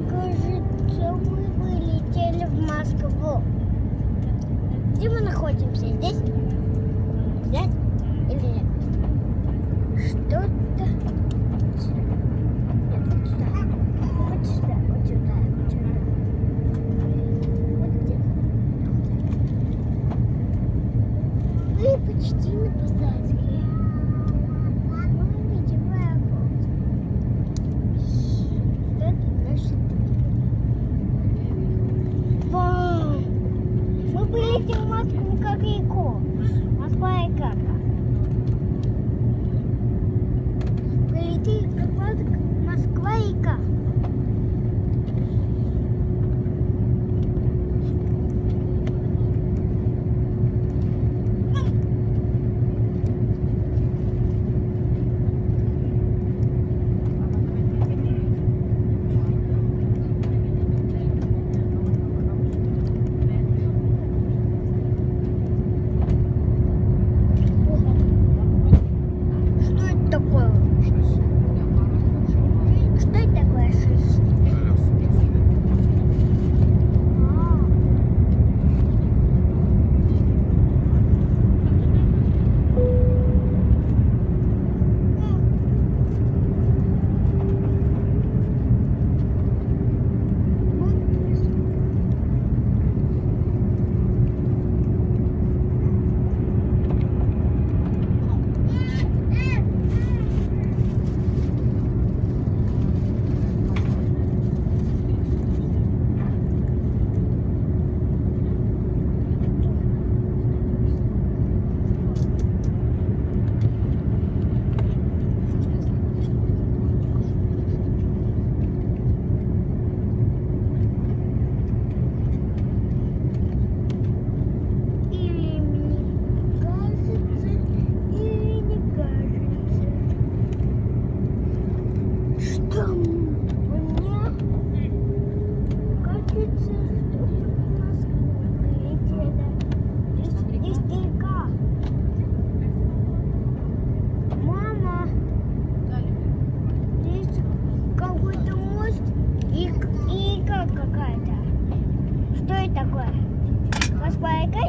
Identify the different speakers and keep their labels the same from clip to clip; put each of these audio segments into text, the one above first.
Speaker 1: кажется, мы вылетели в Москву. Где мы находимся? Здесь? Здесь? Или нет? Что-то... Нет, вот сюда. Вот сюда, вот сюда, вот сюда. Вот здесь. Мы почти на посадке. Мы видим аэропорт. Это наши Вау! Мы полетим в Москву как реку. Москва и как? Полетим как Москва и как?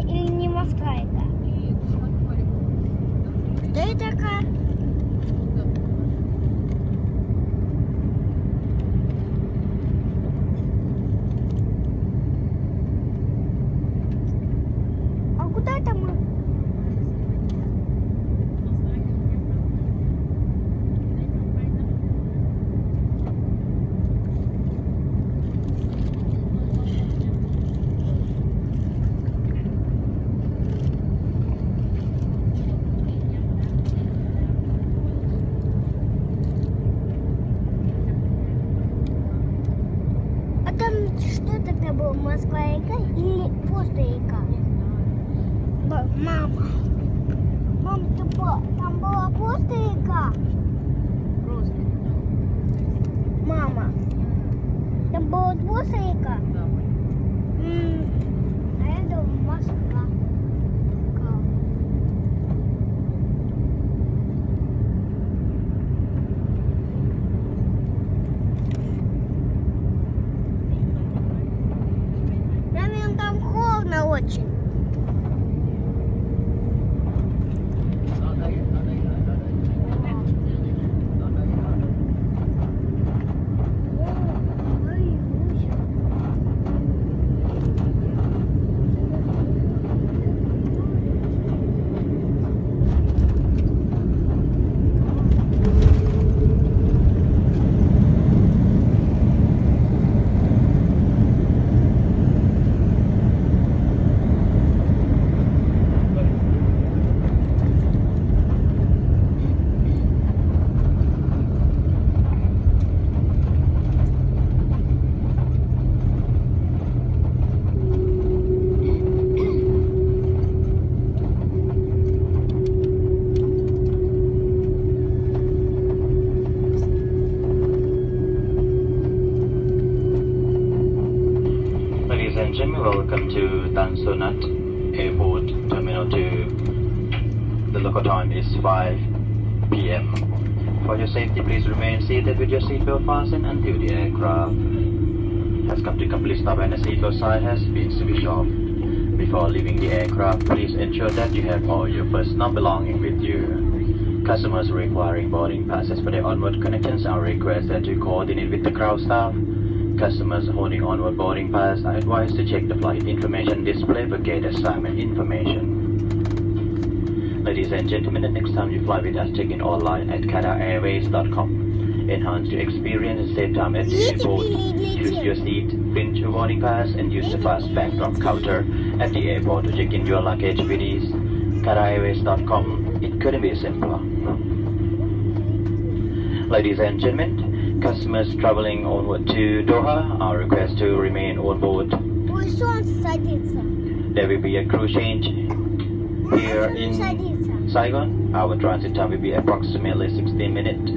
Speaker 1: Или не Москва-река? Кто это такая? А куда это мы? Что тогда было, Москва-река или просто река? Мама, там была просто река?
Speaker 2: Просто.
Speaker 1: Мама, там была просто река?
Speaker 2: Да.
Speaker 1: А я думала, Москва. Там холодно очень.
Speaker 3: Welcome to Tansunat Airport Terminal 2. The local time is 5 p.m. For your safety, please remain seated with your seatbelt fastened until the aircraft has come to complete stop and the seatbelt sign has been switched off. Before leaving the aircraft, please ensure that you have all your personal belongings with you. Customers requiring boarding passes for their onward connections are requested to coordinate with the ground staff. Customers holding onward boarding pass are advised to check the flight information display for gate assignment information. Ladies and gentlemen, the next time you fly with us, check in online at QatarAirways.com. Enhance your experience and save time at the airport. Choose your seat, print your boarding pass, and use the fast bag drop counter at the airport to check in your luggage with ease. QatarAirways.com. It couldn't be simpler. Ladies and gentlemen, customers traveling onward to Doha are requested to remain on board. There will be a crew change here in Saigon. Our transit time will be approximately 16 minutes.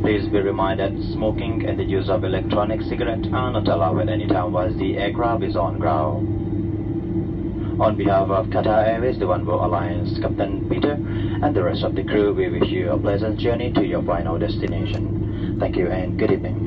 Speaker 3: Please be reminded that smoking and the use of electronic cigarettes are not allowed at any time whilst the aircraft is on ground. On behalf of Qatar Airways, the One World Alliance Captain Peter, and the rest of the crew, we wish you a pleasant journey to your final destination. Thank you and good evening.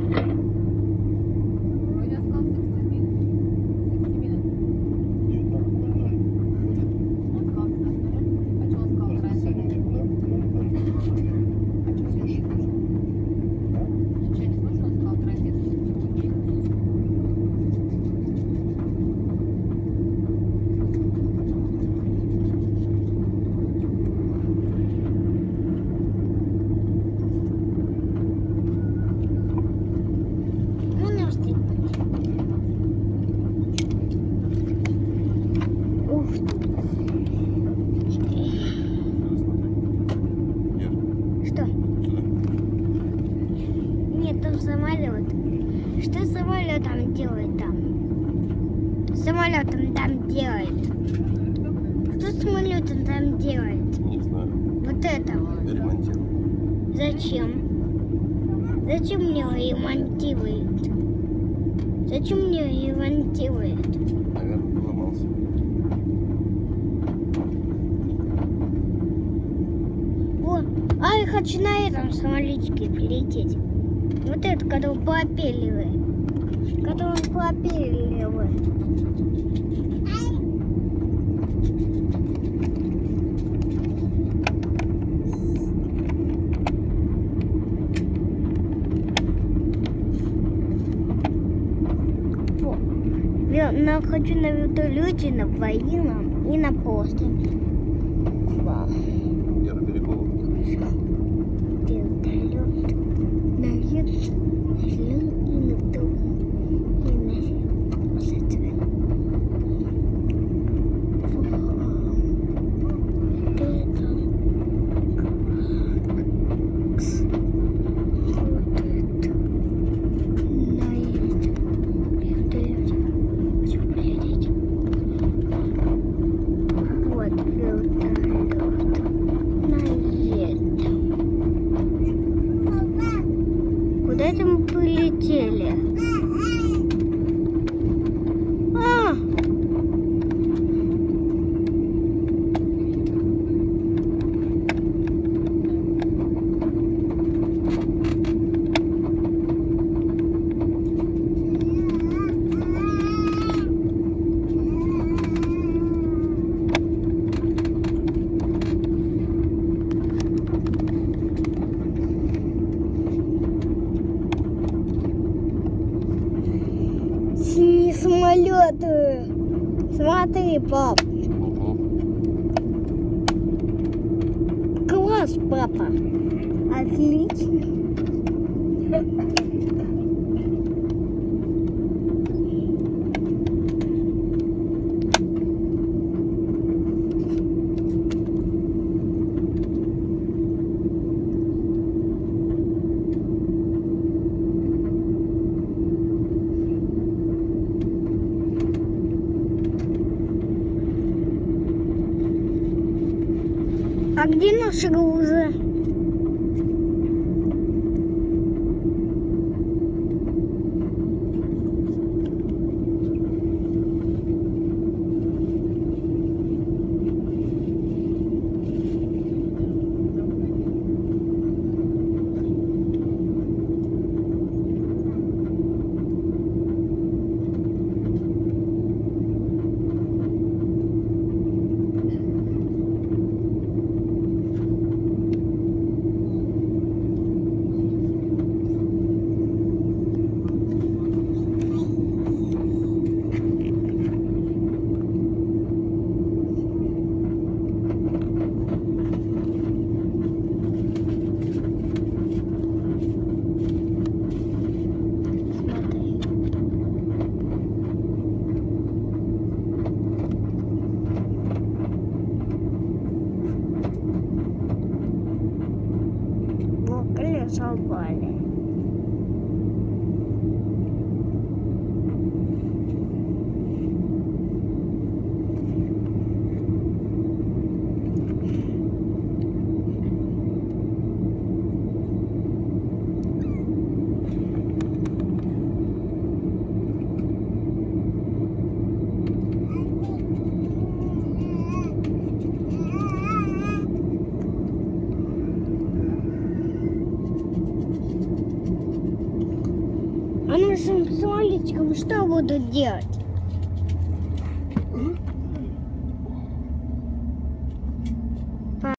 Speaker 1: Что самолетом делает там? Самолетом там делает. Что самолетом там делает?
Speaker 2: Не знаю.
Speaker 1: Вот это вот.
Speaker 2: Ремонтирую.
Speaker 1: Зачем? Зачем мне ремонтирует? Зачем мне ремонтирует?
Speaker 2: Наверное, поломался.
Speaker 1: О, а я хочу на этом самолетике прилететь. Вот это, который пропелливает. Который пропелливает. Я хочу на вертолете, на военном и на постами. Вау.
Speaker 2: Я на берегу.
Speaker 1: Вертолет. На вертолет и на том. И на высоте. Куда это мы полетели? Синие самолеты. Смотри, пап. Класс, папа. Отлично. А где наши грузы? рассолбали. А нашим самолетиком что будут делать?